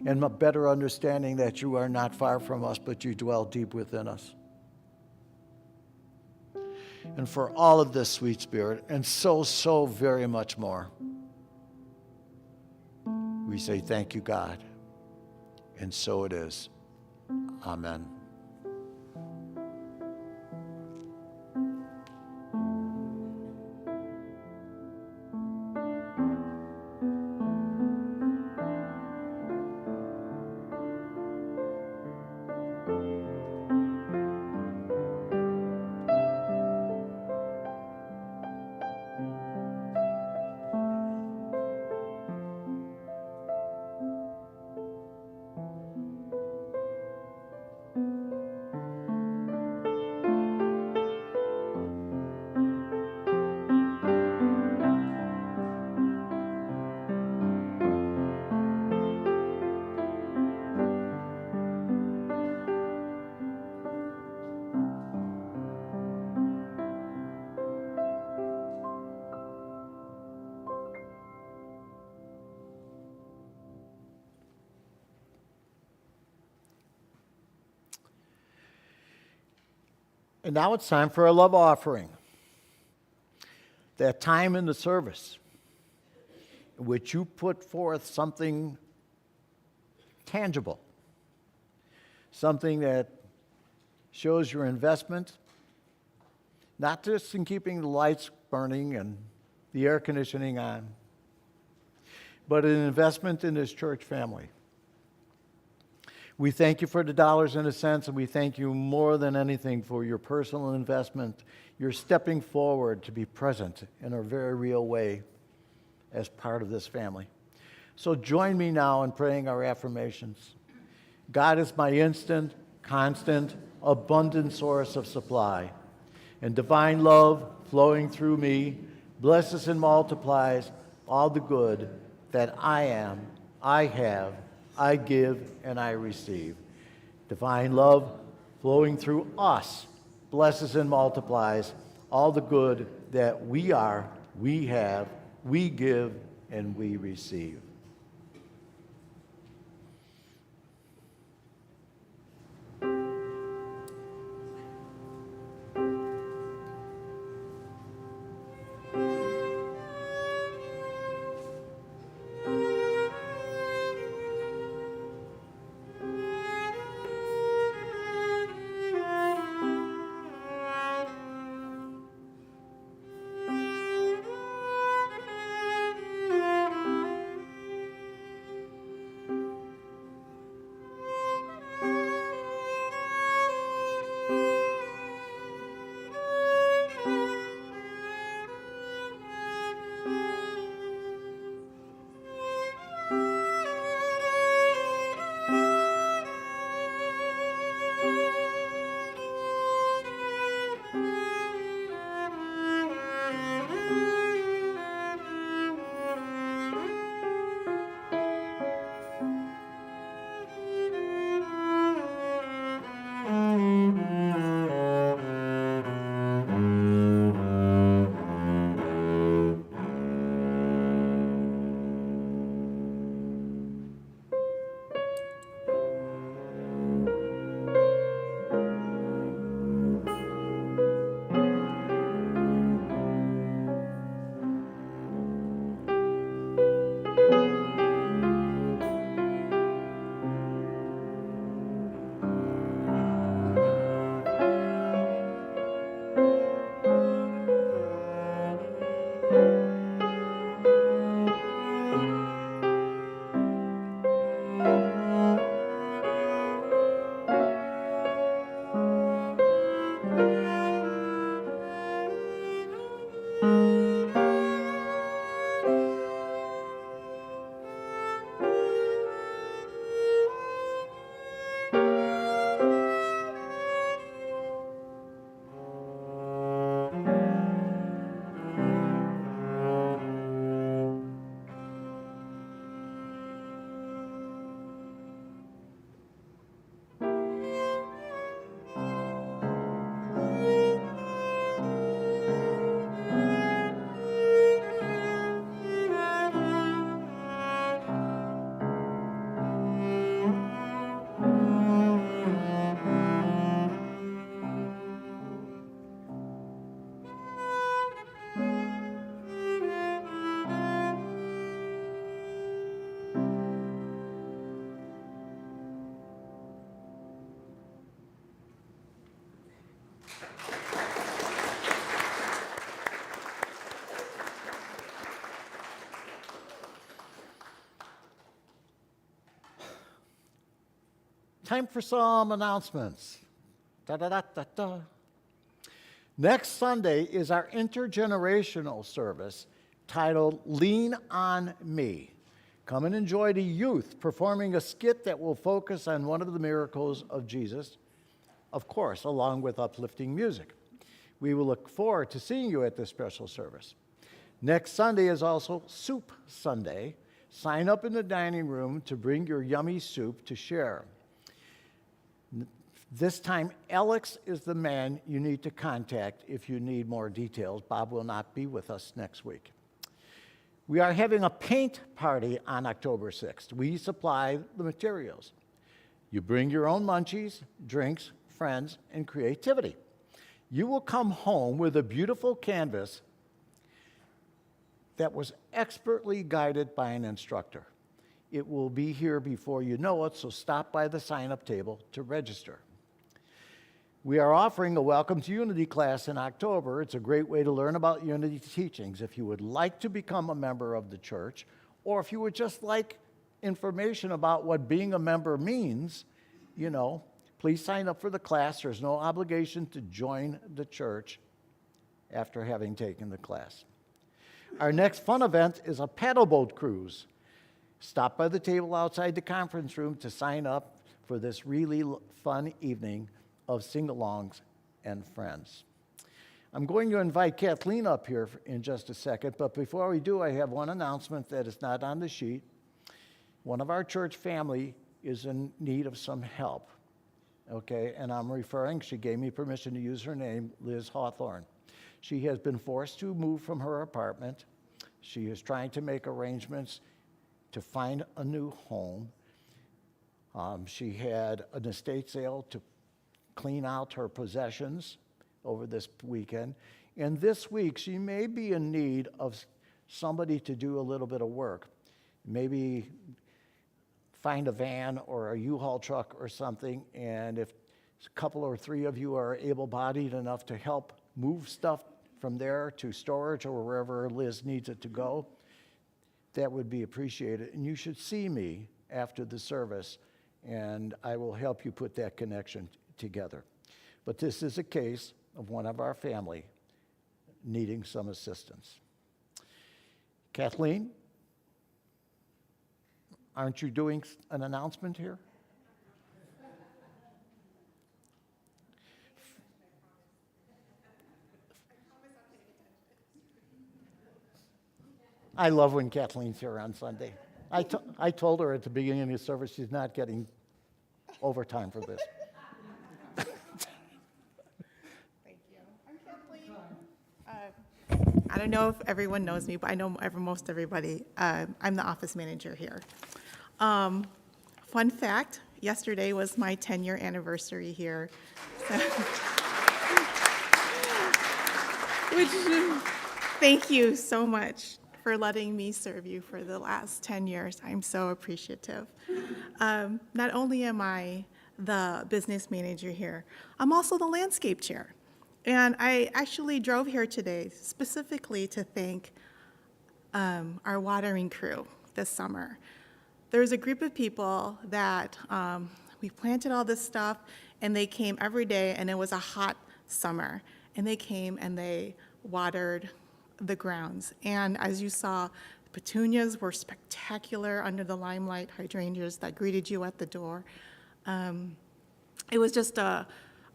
And a better understanding that you are not far from us, but you dwell deep within us. And for all of this, sweet Spirit, and so very much more, we say thank you, God. And so it is. Amen. And now it's time for a love offering. That time in the service in which you put forth something tangible, something that shows your investment, not just in keeping the lights burning and the air conditioning on, but an investment in this church family. We thank you for the dollars and the cents, and we thank you more than anything for your personal investment. You're stepping forward to be present in a very real way as part of this family. So join me now in praying our affirmations. God is my instant, constant, abundant source of supply, and divine love flowing through me blesses and multiplies all the good that I am, I have, I give, and I receive. Divine love flowing through us blesses and multiplies all the good that we are, we have, we give, and we receive. Time for some announcements. Da-da-da-da-da. Next Sunday is our intergenerational service titled Lean on Me. Come and enjoy the youth performing a skit that will focus on one of the miracles of Jesus, of course, along with uplifting music. We will look forward to seeing you at this special service. Next Sunday is also Soup Sunday. Sign up in the dining room to bring your yummy soup to share. This time, Alex is the man you need to contact if you need more details. Bob will not be with us next week. We are having a paint party on October 6th. We supply the materials. You bring your own munchies, drinks, friends, and creativity. You will come home with a beautiful canvas that was expertly guided by an instructor. It will be here before you know it, so stop by the sign-up table to register. We are offering a Welcome to Unity class in October. It's a great way to learn about Unity teachings. If you would like to become a member of the church, or if you would just like information about what being a member means, please sign up for the class. There's no obligation to join the church after having taken the class. Our next fun event is a paddle boat cruise. Stop by the table outside the conference room to sign up for this really fun evening of sing-alongs and friends. I'm going to invite Kathleen up here in just a second, but before we do, I have one announcement that is not on the sheet. One of our church family is in need of some help, okay? And she gave me permission to use her name, Liz Hawthorne. She has been forced to move from her apartment. She is trying to make arrangements to find a new home. She had an estate sale to clean out her possessions over this weekend. And this week, she may be in need of somebody to do a little bit of work. Maybe find a van or a U-Haul truck or something, and if a couple or three of you are able-bodied enough to help move stuff from there to storage or wherever Liz needs it to go, that would be appreciated. And you should see me after the service, and I will help you put that connection together. But this is a case of one of our family needing some assistance. Kathleen, aren't you doing an announcement here? I love when Kathleen's here on Sunday. I told her at the beginning of the service she's not getting overtime for this. Thank you. I'm Kathleen. I don't know if everyone knows me, but I know most everybody. I'm the office manager here. Fun fact, yesterday was my 10-year anniversary here. Thank you so much for letting me serve you for the last 10 years. I'm so appreciative. Not only am I the business manager here, I'm also the landscape chair. And I actually drove here today specifically to thank our watering crew this summer. There's a group of people that we planted all this stuff, and they came every day, and it was a hot summer. And they came and they watered the grounds. And as you saw, petunias were spectacular under the limelight, hydrangeas that greeted you at the door. It was just I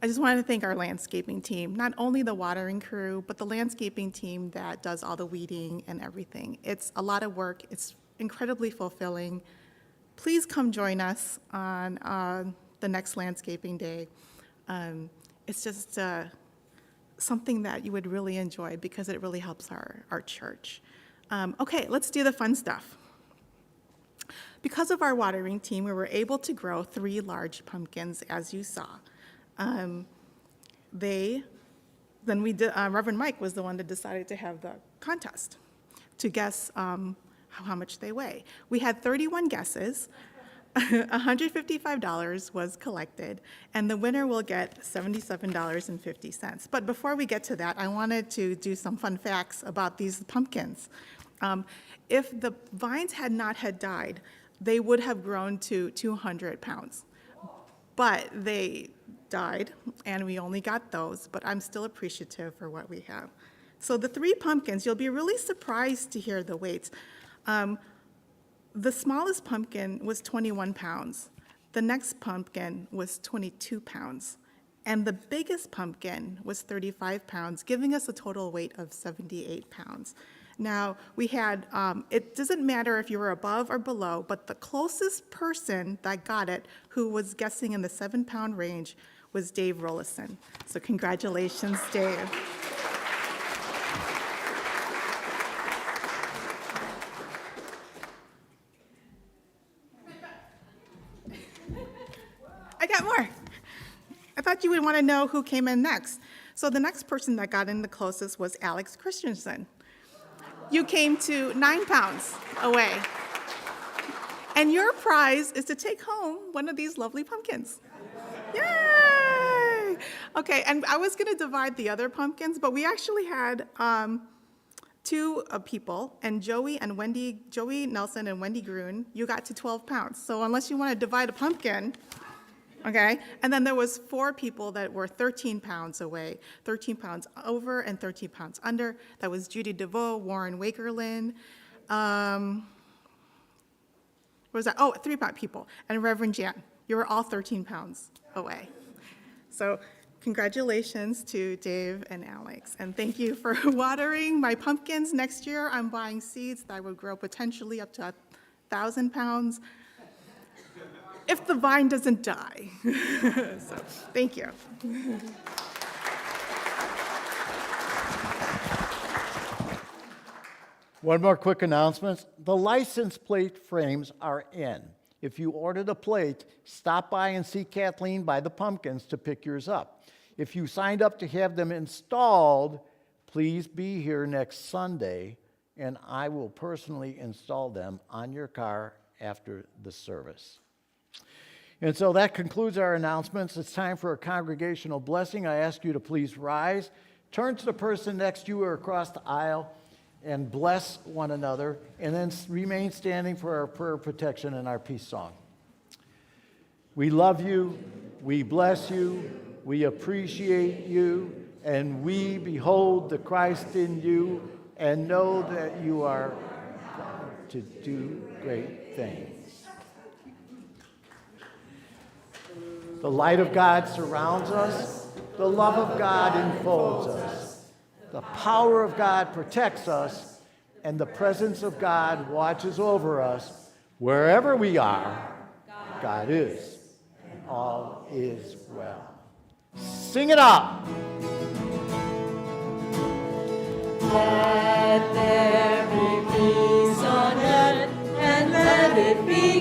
just wanted to thank our landscaping team, not only the watering crew, but the landscaping team that does all the weeding and everything. It's a lot of work. It's incredibly fulfilling. Please come join us on the next landscaping day. It's just something that you would really enjoy because it really helps our church. Okay, let's do the fun stuff. Because of our watering team, we were able to grow 3 large pumpkins, as you saw. Reverend Mike was the one that decided to have the contest to guess how much they weigh. We had 31 guesses. $155 was collected, and the winner will get $77.50. But before we get to that, I wanted to do some fun facts about these pumpkins. If the vines had not died, they would have grown to 200 pounds. but they died, and we only got those, but I'm still appreciative for what we have. So the 3 pumpkins, you'll be really surprised to hear the weights. The smallest pumpkin was 21 pounds. The next pumpkin was 22 pounds. And the biggest pumpkin was 35 pounds, giving us a total weight of 78 pounds. Now, we had, it doesn't matter if you were above or below, but the closest person that got it, who was guessing in the 7-pound range, was Dave Rollison. So congratulations, Dave. I got more. I thought you would want to know who came in next. So the next person that got in the closest was Alex Christensen. You came to 9 pounds away. And your prize is to take home one of these lovely pumpkins. Yay! Okay, and I was going to divide the other pumpkins, but we actually had 2 people, and Joey Nelson and Wendy Gruen, you got to 12 pounds. So unless you want to divide a pumpkin, okay? And then there was 4 people that were 13 pounds away, 13 pounds over and 13 pounds under. That was Judy DeVoe, Warren Wakerlin. What was that? Oh, 3 people. And Reverend Jan. You were all 13 pounds away. So congratulations to Dave and Alex. And thank you for watering my pumpkins. Next year, I'm buying seeds that would grow potentially up to 1,000 pounds. If the vine doesn't die. So, thank you. One more quick announcement. The license plate frames are in. If you ordered a plate, stop by and see Kathleen by the pumpkins to pick yours up. If you signed up to have them installed, please be here next Sunday, and I will personally install them on your car after the service. And so that concludes our announcements. It's time for a congregational blessing. I ask you to please rise, turn to the person next to you or across the aisle, and bless one another, and then remain standing for our prayer of protection and our peace song. We love you, we bless you, we appreciate you, and we behold the Christ in you and know that you are to do great things. The light of God surrounds us, the love of God enfolds us. The power of God protects us, and the presence of God watches over us. Wherever we are, God is, and all is well. Sing it out. Let there be peace on earth, and let it be